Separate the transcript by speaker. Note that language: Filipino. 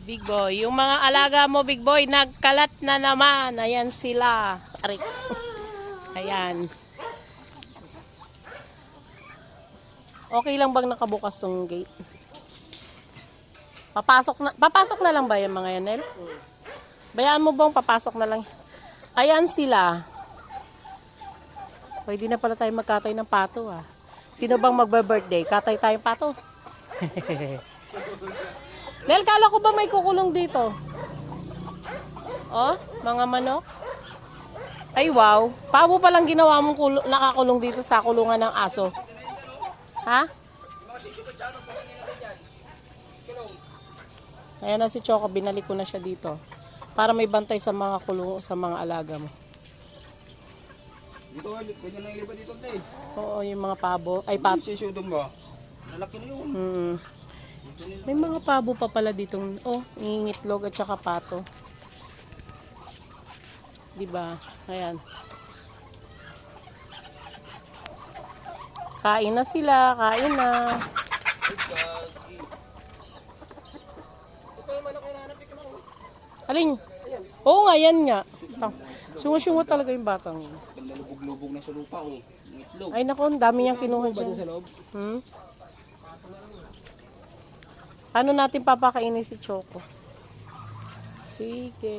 Speaker 1: Big boy. Yung mga alaga mo, big boy, nagkalat na naman. Ayan sila. Arik. Ayan. Okay lang bang nakabukas tong gate? Papasok na lang ba yung mga yan, Nel? Bayaan mo bang papasok na lang? Ayan sila. Pwede na pala tayo magkatay ng pato, ah. Sino bang magba-birthday? Katay tayong pato. Nel, kala ko ba may kukulong dito? Oh, mga manok. Ay, wow. Pabo palang ginawa mong nakakulong dito sa kulungan ng aso. Ha? Ayan na si Choco, binalik ko na siya dito. Para may bantay sa mga sa mga alaga mo.
Speaker 2: Dito, pwede lang ilipat dito, Tay.
Speaker 1: Oo, yung mga pabo. Ay, pato.
Speaker 2: Si Sudong ba? Nalaki na yun.
Speaker 1: May mga pabo pa pala ditong, ngingitlog at saka pato. Diba? Ayan. Kain na sila, kain na.
Speaker 2: Ito yung manok yung nanapik mo.
Speaker 1: Alin? Oo nga, yan nga. Sungo-sungo talaga yung batang yun.
Speaker 2: Nalubog-lubog na sa lupa, oh. Yung itlog.
Speaker 1: Ay nako, ang dami niyang kinuha
Speaker 2: Ba dyan sa
Speaker 1: dyan.
Speaker 2: loob?
Speaker 1: Paano natin papakainin si Choco? Sige.